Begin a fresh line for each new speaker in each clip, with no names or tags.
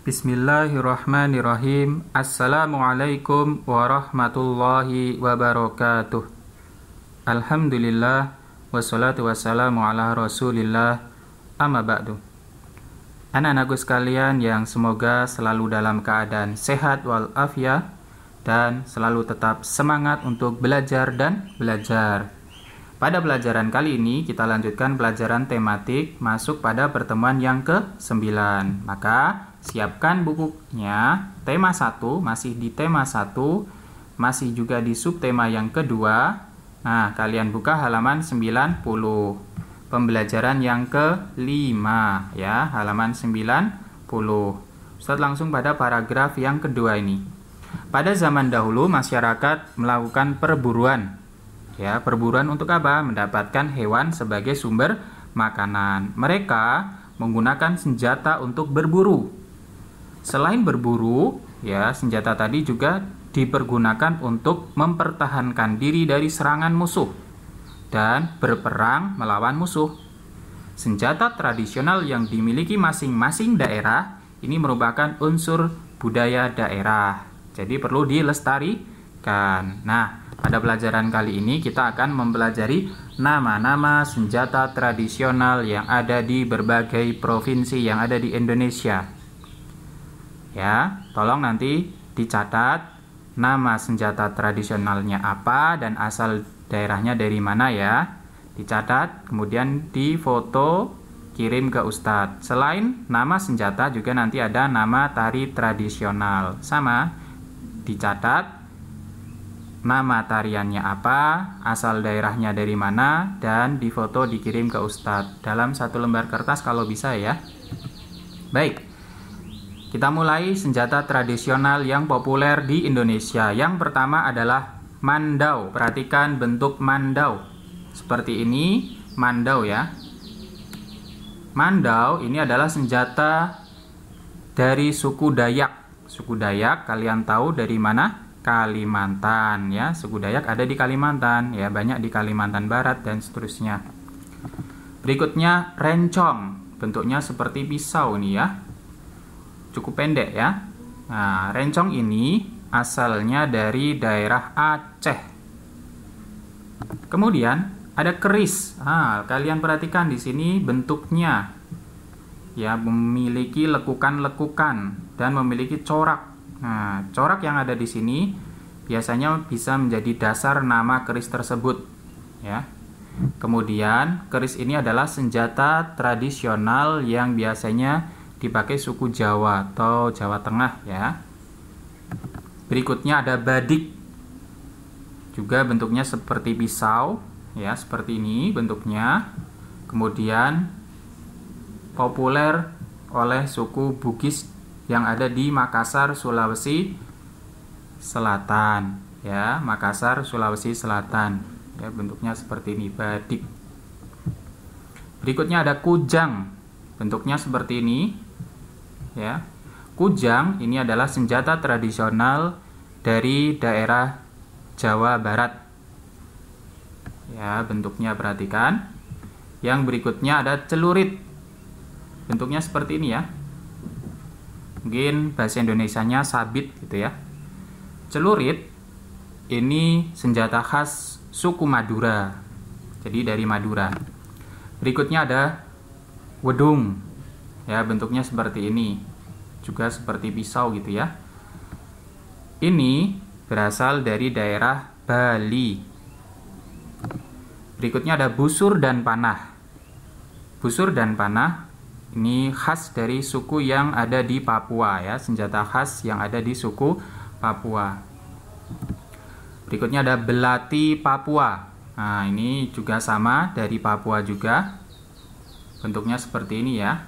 Bismillahirrahmanirrahim. Assalamualaikum warahmatullahi wabarakatuh. Alhamdulillah wassalatu wassalamu ala Rasulillah. Amma ba'du. Anak-anakku sekalian yang semoga selalu dalam keadaan sehat walafiat dan selalu tetap semangat untuk belajar dan belajar. Pada pelajaran kali ini kita lanjutkan pelajaran tematik masuk pada pertemuan yang ke-9. Maka siapkan bukunya, tema 1 masih di tema 1, masih juga di subtema yang kedua. Nah, kalian buka halaman 90. Pembelajaran yang ke-5 ya, halaman 90. Ustaz langsung pada paragraf yang kedua ini. Pada zaman dahulu masyarakat melakukan perburuan. Ya, perburuan untuk apa? Mendapatkan hewan sebagai sumber makanan. Mereka menggunakan senjata untuk berburu. Selain berburu, ya, senjata tadi juga dipergunakan untuk mempertahankan diri dari serangan musuh dan berperang melawan musuh. Senjata tradisional yang dimiliki masing-masing daerah ini merupakan unsur budaya daerah. Jadi perlu dilestarikan. Nah, pada pelajaran kali ini kita akan mempelajari nama-nama senjata tradisional yang ada di berbagai provinsi yang ada di Indonesia. Ya, tolong nanti dicatat nama senjata tradisionalnya apa dan asal daerahnya dari mana ya. Dicatat, kemudian difoto, kirim ke Ustadz. Selain nama senjata juga nanti ada nama tari tradisional. Sama, dicatat nama tariannya apa, asal daerahnya dari mana, dan difoto dikirim ke Ustadz dalam satu lembar kertas kalau bisa ya. Baik, kita mulai senjata tradisional yang populer di Indonesia. Yang pertama adalah mandau. Perhatikan bentuk mandau seperti ini, mandau ya. Mandau ini adalah senjata dari suku Dayak. Suku Dayak kalian tahu dari mana? Kalimantan ya, suku Dayak ada di Kalimantan ya, banyak di Kalimantan Barat dan seterusnya. Berikutnya rencong, bentuknya seperti pisau nih ya, cukup pendek ya. Nah, rencong ini asalnya dari daerah Aceh. Kemudian ada keris. Nah, kalian perhatikan di sini bentuknya ya, memiliki lekukan-lekukan dan memiliki corak. Nah, corak yang ada di sini biasanya bisa menjadi dasar nama keris tersebut ya. Kemudian keris ini adalah senjata tradisional yang biasanya dipakai suku Jawa atau Jawa Tengah ya. Berikutnya ada badik. Juga bentuknya seperti pisau ya, seperti ini bentuknya. Kemudian populer oleh suku Bugis yang ada di Makassar, Sulawesi Selatan ya, Makassar, Sulawesi Selatan ya, bentuknya seperti ini, badik. Berikutnya ada kujang, bentuknya seperti ini ya. Kujang ini adalah senjata tradisional dari daerah Jawa Barat ya, bentuknya perhatikan. Yang berikutnya ada celurit, bentuknya seperti ini ya, mungkin bahasa Indonesianya sabit gitu ya. Celurit ini senjata khas suku Madura, jadi dari Madura. Berikutnya ada wedung ya, bentuknya seperti ini, juga seperti pisau gitu ya. Ini berasal dari daerah Bali. Berikutnya ada busur dan panah. Busur dan panah ini khas dari suku yang ada di Papua ya, senjata khas yang ada di suku Papua. Berikutnya ada belati Papua. Nah, ini juga sama dari Papua juga. Bentuknya seperti ini ya.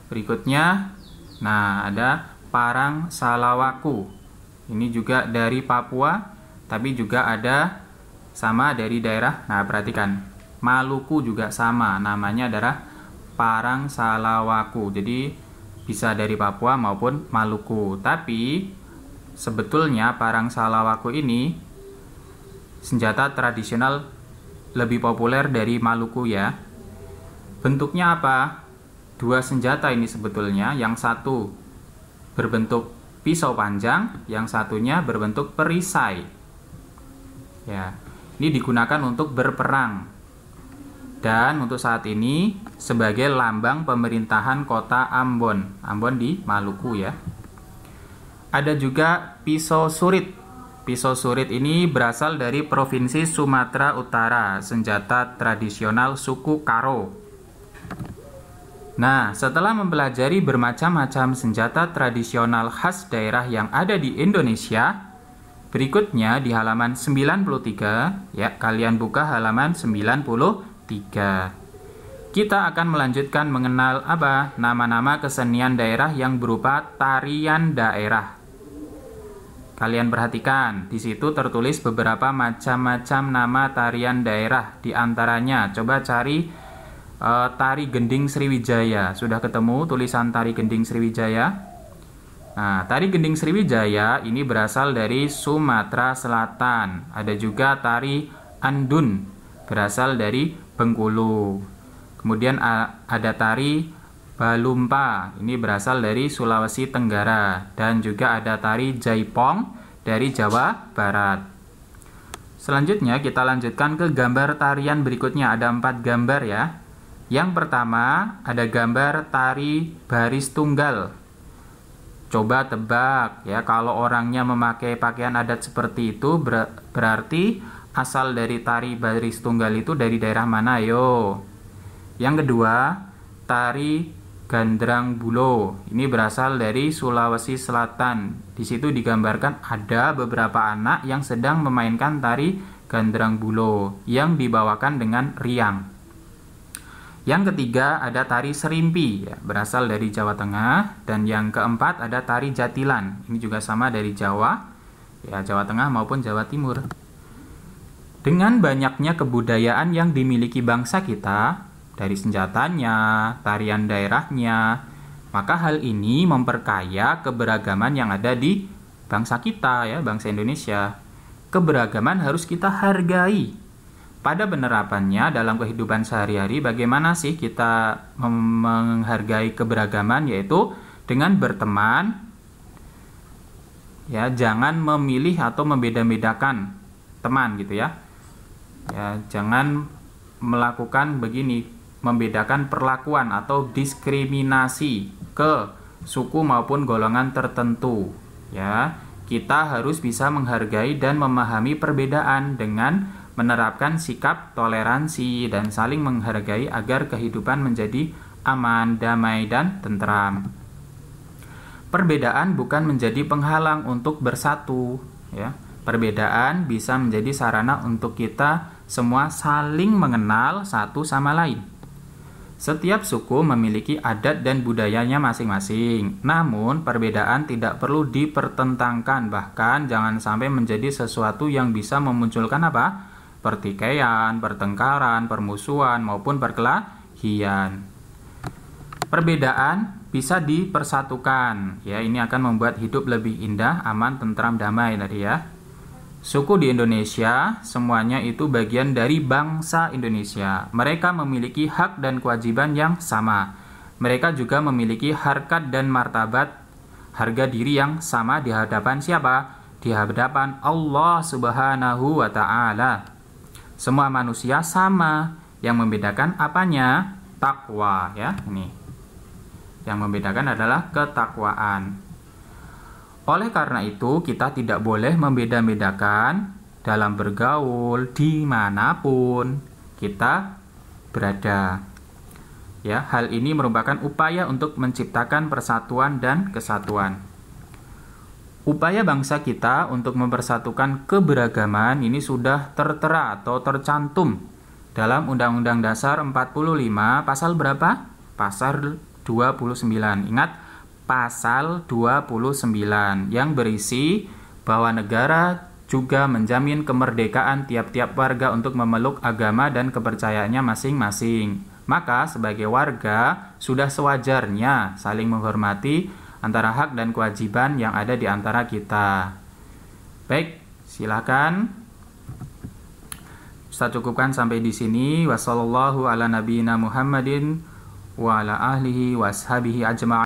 Berikutnya, nah ada parang salawaku. Ini juga dari Papua, tapi juga ada sama dari daerah. Nah, perhatikan. Maluku juga sama, namanya adalah parang salawaku. Jadi bisa dari Papua maupun Maluku. Tapi sebetulnya parang salawaku ini senjata tradisional lebih populer dari Maluku ya. Bentuknya apa? dua senjata ini sebetulnya, yang satu berbentuk pisau panjang, yang satunya berbentuk perisai. Ya, ini digunakan untuk berperang. Dan untuk saat ini sebagai lambang pemerintahan kota Ambon. Ambon di Maluku ya. Ada juga pisau surit. Pisau surit ini berasal dari Provinsi Sumatera Utara, senjata tradisional suku Karo. Nah, setelah mempelajari bermacam-macam senjata tradisional khas daerah yang ada di Indonesia, berikutnya di halaman 93, ya, kalian buka halaman 93. Kita akan melanjutkan mengenal nama-nama kesenian daerah yang berupa tarian daerah. Kalian perhatikan, di situ tertulis beberapa macam-macam nama tarian daerah. Di antaranya, coba cari tari gending Sriwijaya. Sudah ketemu tulisan tari gending Sriwijaya? Nah, tari gending Sriwijaya ini berasal dari Sumatera Selatan. Ada juga tari Andun, berasal dari Bengkulu. Kemudian ada tari Balumpa, ini berasal dari Sulawesi Tenggara. Dan juga ada tari Jaipong dari Jawa Barat. Selanjutnya kita lanjutkan ke gambar tarian berikutnya. Ada 4 gambar ya. Yang pertama ada gambar tari baris tunggal. Coba tebak ya, kalau orangnya memakai pakaian adat seperti itu berarti asal dari tari baris tunggal itu dari daerah mana? Yo. Yang kedua, tari Gandrang Bulo. Ini berasal dari Sulawesi Selatan. Di situ digambarkan ada beberapa anak yang sedang memainkan tari Gandrang Bulo yang dibawakan dengan riang. Yang ketiga ada tari Serimpi, ya, berasal dari Jawa Tengah. Dan yang keempat ada tari Jatilan. Ini juga sama dari Jawa, ya, Jawa Tengah maupun Jawa Timur. Dengan banyaknya kebudayaan yang dimiliki bangsa kita, dari senjatanya, tarian daerahnya, maka hal ini memperkaya keberagaman yang ada di bangsa kita, ya, bangsa Indonesia. Keberagaman harus kita hargai. Pada penerapannya dalam kehidupan sehari-hari, bagaimana sih kita menghargai keberagaman? Yaitu dengan berteman, ya, jangan memilih atau membeda-bedakan teman gitu ya. Ya, jangan melakukan begini, membedakan perlakuan atau diskriminasi ke suku maupun golongan tertentu. Ya, kita harus bisa menghargai dan memahami perbedaan dengan menerapkan sikap toleransi dan saling menghargai agar kehidupan menjadi aman, damai, dan tentram. Perbedaan bukan menjadi penghalang untuk bersatu, ya. Perbedaan bisa menjadi sarana untuk kita semua saling mengenal satu sama lain. Setiap suku memiliki adat dan budayanya masing-masing. Namun, perbedaan tidak perlu dipertentangkan, bahkan jangan sampai menjadi sesuatu yang bisa memunculkan pertikaian, pertengkaran, permusuhan, maupun perkelahian. Perbedaan bisa dipersatukan. Ya, ini akan membuat hidup lebih indah, aman, tentram, damai tadi ya. Suku di Indonesia semuanya itu bagian dari bangsa Indonesia. Mereka memiliki hak dan kewajiban yang sama. Mereka juga memiliki harkat dan martabat, harga diri yang sama di hadapan siapa? Di hadapan Allah Subhanahu wa Ta'ala. Semua manusia sama. Yang membedakan apanya? Takwa, ya. Ini. Yang membedakan adalah ketakwaan. Oleh karena itu, kita tidak boleh membeda-bedakan dalam bergaul dimanapun kita berada. Ya, hal ini merupakan upaya untuk menciptakan persatuan dan kesatuan. Upaya bangsa kita untuk mempersatukan keberagaman ini sudah tertera atau tercantum dalam Undang-Undang Dasar 45 pasal berapa? Pasal 29. Ingat, pasal 29 yang berisi bahwa negara juga menjamin kemerdekaan tiap-tiap warga untuk memeluk agama dan kepercayaannya masing-masing. Maka sebagai warga sudah sewajarnya saling menghormati antara hak dan kewajiban yang ada di antara kita. Baik, silakan. Ustaz cukupkan sampai di sini. Wassallallahu ala nabiyina Muhammadin wa ala ahlihi wa ashabihi ajma'in.